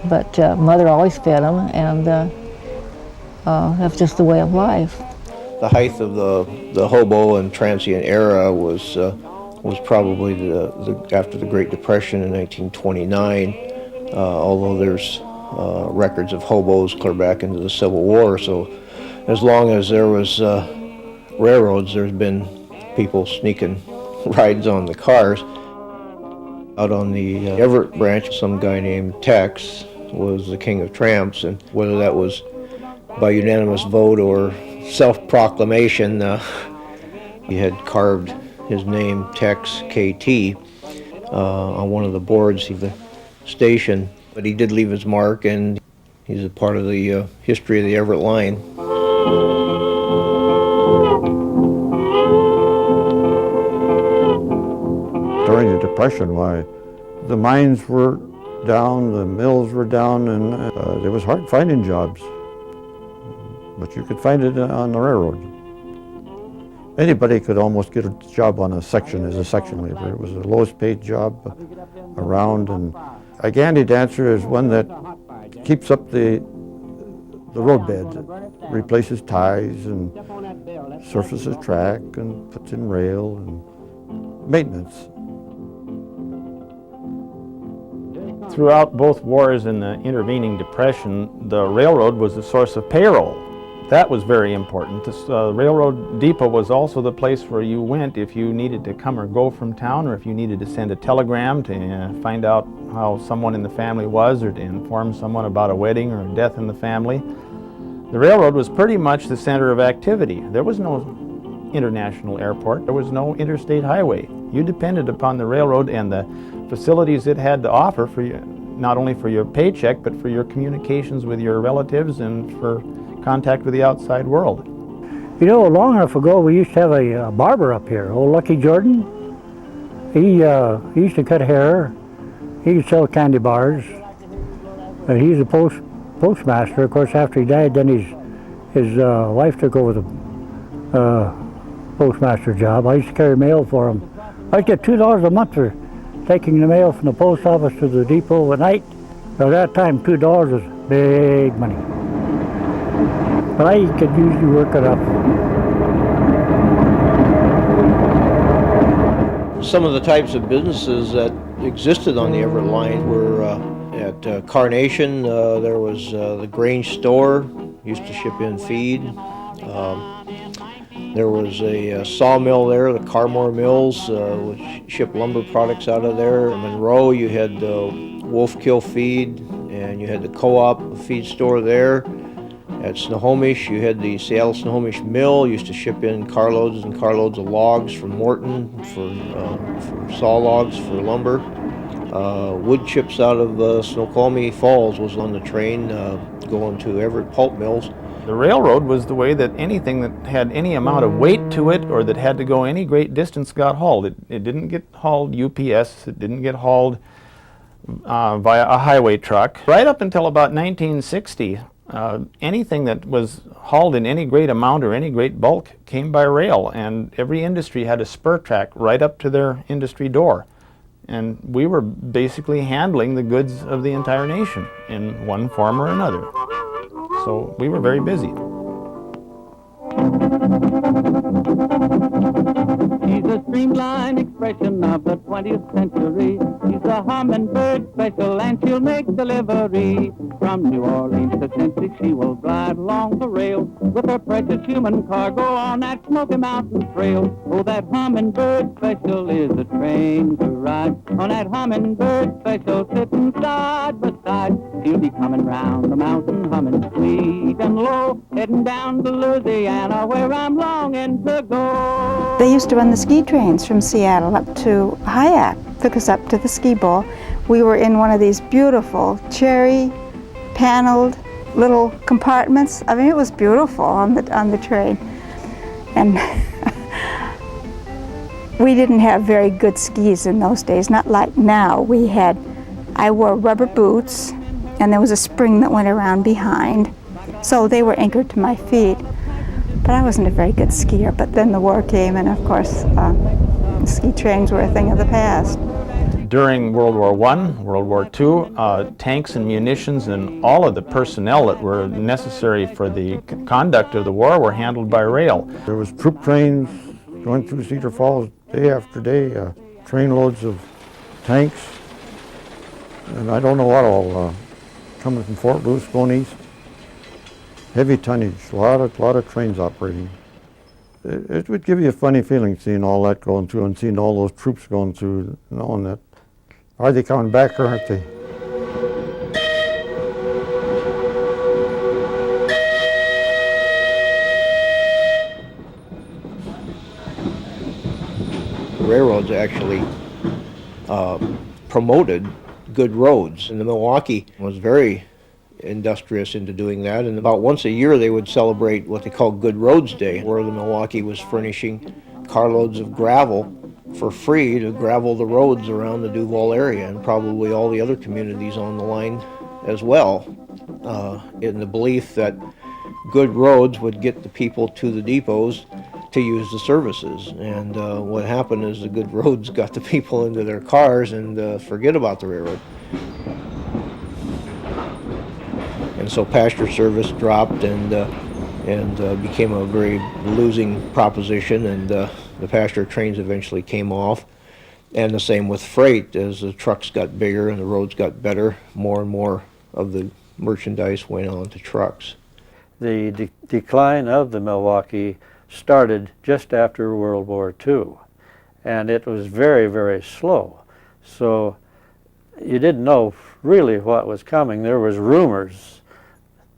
but Mother always fed them, and that's just the way of life. The height of the hobo and transient era was probably after the Great Depression in 1929, although there's records of hobos clear back into the Civil War. So as long as there was railroads, there's been people sneaking rides on the cars. Out on the Everett branch, some guy named Tex was the king of tramps, and whether that was by unanimous vote or self-proclamation, he had carved his name, Tex KT, on one of the boards of the station. But he did leave his mark, and he's a part of the history of the Everett line. During the Depression, why, the mines were down, the mills were down, and it was hard finding jobs. But you could find it on the railroad. Anybody could almost get a job on a section as a section laborer. It was the lowest paid job around, and a gandy dancer is one that keeps up the roadbed, replaces ties and surfaces track and puts in rail and maintenance. Throughout both wars and the intervening Depression, the railroad was the source of payroll. That was very important. This railroad depot was also the place where you went if you needed to come or go from town, or if you needed to send a telegram to find out how someone in the family was, or to inform someone about a wedding or a death in the family. The railroad was pretty much the center of activity. There was no international airport. There was no interstate highway. You depended upon the railroad and the facilities it had to offer for you, not only for your paycheck, but for your communications with your relatives and for contact with the outside world. You know, long enough ago, we used to have a barber up here, old Lucky Jordan. He used to cut hair. He could sell candy bars. He's a postmaster. Of course, after he died, then his wife took over the postmaster job. I used to carry mail for him. I used to get $2 a month for taking the mail from the post office to the depot at night. At that time, $2 was big money. But I could usually work it up. Some of the types of businesses that existed on the Everett line were at Carnation. There was the Grange store, used to ship in feed. There was a sawmill there, the Carmore Mills, which shipped lumber products out of there. In Monroe, you had Wolfkill Feed, and you had the Co-op feed store there. At Snohomish, you had the Seattle Snohomish Mill, used to ship in carloads and carloads of logs from Morton for saw logs for lumber. Wood chips out of Snoqualmie Falls was on the train going to Everett pulp mills. The railroad was the way that anything that had any amount of weight to it or that had to go any great distance got hauled. It didn't get hauled UPS, it didn't get hauled via a highway truck. Right up until about 1960, anything that was hauled in any great amount or any great bulk came by rail, and every industry had a spur track right up to their industry door. And we were basically handling the goods of the entire nation in one form or another. So we were very busy. He's a streamlined expression of the 20th century. She's a hummingbird special, and she'll make delivery. From New Orleans to Cincy, she will glide along the rail with her precious human cargo on that Smoky Mountain Trail. Oh, that hummingbird special is a train to ride. On that hummingbird special, sitting side by side, she'll be coming round the mountain, humming sweet and low, heading down to Louisiana, where I'm longing to go. They used to run the ski trains from Seattle up to Hyatt, took us up to the ski bowl. We were in one of these beautiful cherry paneled little compartments. I mean, it was beautiful on the train. And we didn't have very good skis in those days, not like now. I wore rubber boots, and there was a spring that went around behind, so they were anchored to my feet. But I wasn't a very good skier. But then the war came, and of course, ski trains were a thing of the past. During World War I, World War II, tanks and munitions and all of the personnel that were necessary for the conduct of the war were handled by rail. There was troop trains going through Cedar Falls day after day, train loads of tanks, and I don't know what all, coming from Fort Lewis going east. Heavy tonnage, a lot of trains operating. It would give you a funny feeling seeing all that going through and seeing all those troops going through, knowing that, are they coming back or aren't they? The railroads actually promoted good roads, and the Milwaukee was very industrious into doing that, and about once a year they would celebrate what they called Good Roads Day, where the Milwaukee was furnishing carloads of gravel for free to gravel the roads around the Duval area, and probably all the other communities on the line as well, in the belief that good roads would get the people to the depots to use the services. And what happened is the good roads got the people into their cars and forget about the railroad. And so passenger service dropped and became a very losing proposition, and the passenger trains eventually came off. And the same with freight. As the trucks got bigger and the roads got better, more and more of the merchandise went on to trucks. The decline of the Milwaukee started just after World War II, and it was very, very slow. So you didn't know really what was coming. There was rumors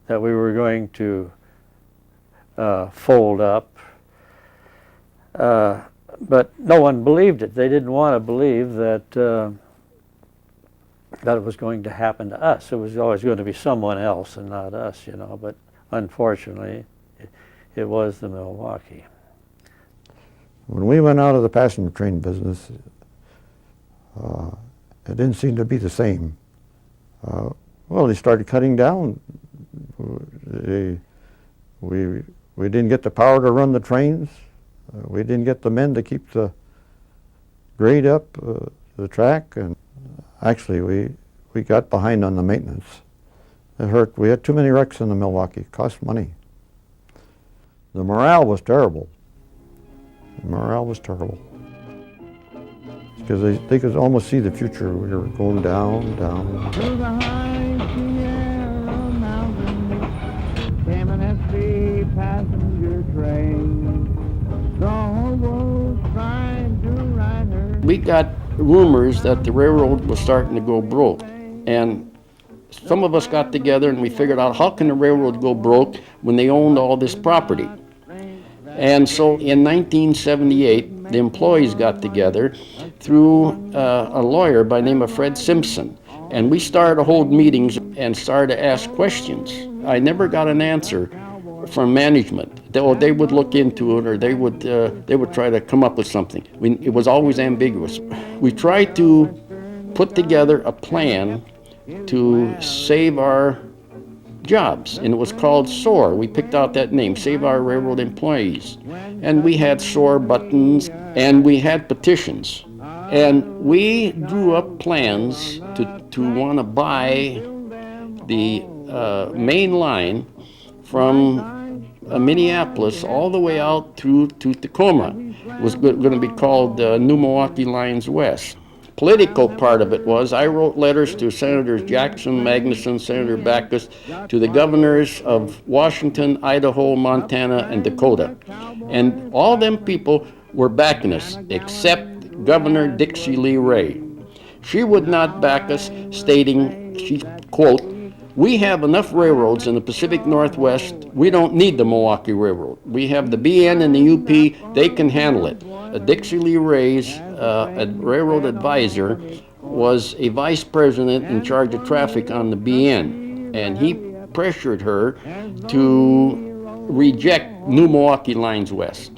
that we were going to fold up, but no one believed it. They didn't want to believe that that it was going to happen to us. It was always going to be someone else and not us, you know, but unfortunately it was the Milwaukee. When we went out of the passenger train business, it didn't seem to be the same. Well, they started cutting down. We didn't get the power to run the trains. We didn't get the men to keep the grade up the track, and actually we got behind on the maintenance. It hurt. We had too many wrecks in the Milwaukee. It cost money. The morale was terrible. The morale was terrible. Because they could almost see the future. We were going down, down. To the high Sierra Mountains came an SP passenger train. The hobos tried to ride her. We got rumors that the railroad was starting to go broke, and some of us got together and we figured out, how can the railroad go broke when they owned all this property? And so in 1978, the employees got together through a lawyer by the name of Fred Simpson, and we started to hold meetings and started to ask questions. I never got an answer from management. They would look into it, or they would try to come up with something. It was always ambiguous. We tried to put together a plan to save our jobs, and it was called SOAR. We picked out that name, Save Our Railroad Employees. And we had SOAR buttons, and we had petitions. And we drew up plans to want to buy the main line from Minneapolis all the way out through to Tacoma. It was going to be called New Milwaukee Lines West. Political part of it was, I wrote letters to Senators Jackson, Magnuson, Senator Backus, to the governors of Washington, Idaho, Montana, and Dakota. And all them people were backing us, except Governor Dixie Lee Ray. She would not back us, stating, she, quote, "We have enough railroads in the Pacific Northwest. We don't need the Milwaukee Railroad. We have the BN and the UP. They can handle it." Dixie Lee Ray's a railroad advisor was a vice president in charge of traffic on the BN, and he pressured her to reject New Milwaukee Lines West.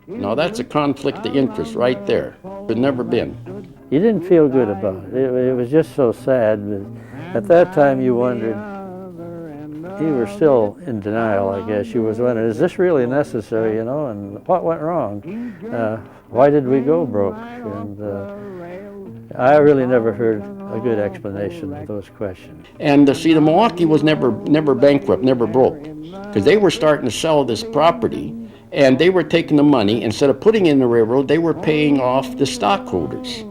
Now that's a conflict of interest right there. It never been. You didn't feel good about it. It was just so sad. At that time you wondered, you were still in denial, I guess. You was wondering, is this really necessary, you know, and what went wrong? Why did we go broke? I really never heard a good explanation of those questions. And see, the Milwaukee was never bankrupt, never broke, because they were starting to sell this property, and they were taking the money, instead of putting in the railroad, they were paying off the stockholders.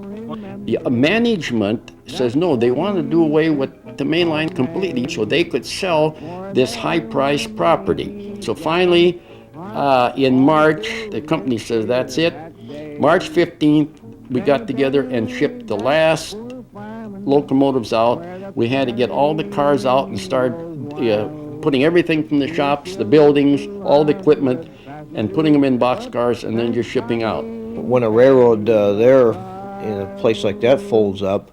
The management says no, they want to do away with the main line completely so they could sell this high-priced property. So finally, in March, the company says that's it. March 15th, we got together and shipped the last locomotives out. We had to get all the cars out and start putting everything from the shops, the buildings, all the equipment, and putting them in boxcars and then just shipping out. When a railroad there in a place like that folds up,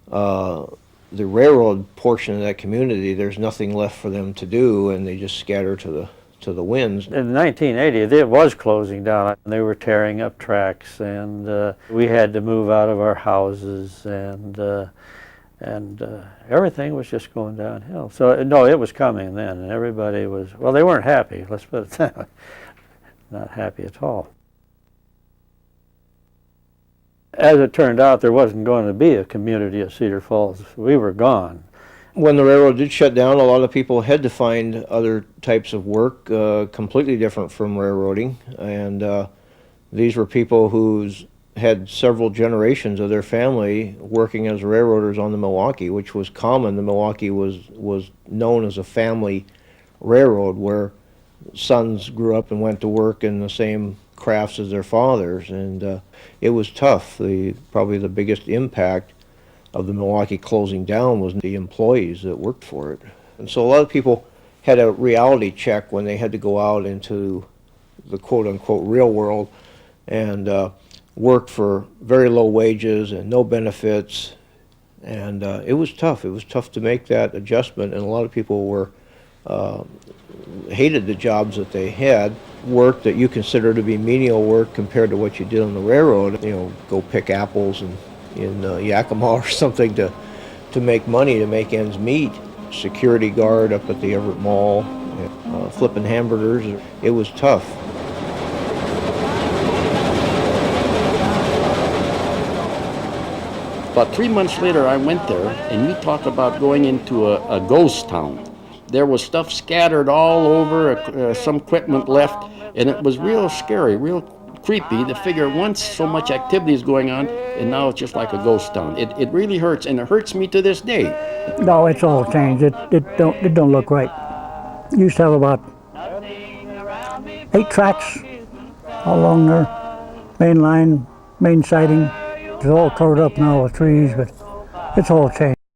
the railroad portion of that community, there's nothing left for them to do, and they just scatter to the winds. In 1980, it was closing down. They were tearing up tracks, and we had to move out of our houses, and everything was just going downhill. So no, it was coming then, and everybody was, well, they weren't happy, let's put it that way. Not happy at all. As it turned out, there wasn't going to be a community at Cedar Falls. We were gone. When the railroad did shut down, a lot of people had to find other types of work completely different from railroading, and these were people who had several generations of their family working as railroaders on the Milwaukee, which was common. The Milwaukee was known as a family railroad where sons grew up and went to work in the same crafts as their fathers, and it was tough. Probably the biggest impact of the Milwaukee closing down was the employees that worked for it. And so a lot of people had a reality check when they had to go out into the quote-unquote real world and work for very low wages and no benefits, and it was tough. It was tough to make that adjustment, and a lot of people were hated the jobs that they had. Work that you consider to be menial work compared to what you did on the railroad, go pick apples in Yakima or something to make money, to make ends meet. Security guard up at the Everett Mall, flipping hamburgers. It was tough. About 3 months later, I went there, and you talk about going into a ghost town. There was stuff scattered all over, some equipment left, and it was real scary, real creepy to figure once so much activity is going on, and now it's just like a ghost town. It really hurts, and it hurts me to this day. No, it's all changed. It don't look right. Used to have about 8 tracks all along there, main line, main siding. It's all covered up now with trees, but it's all changed.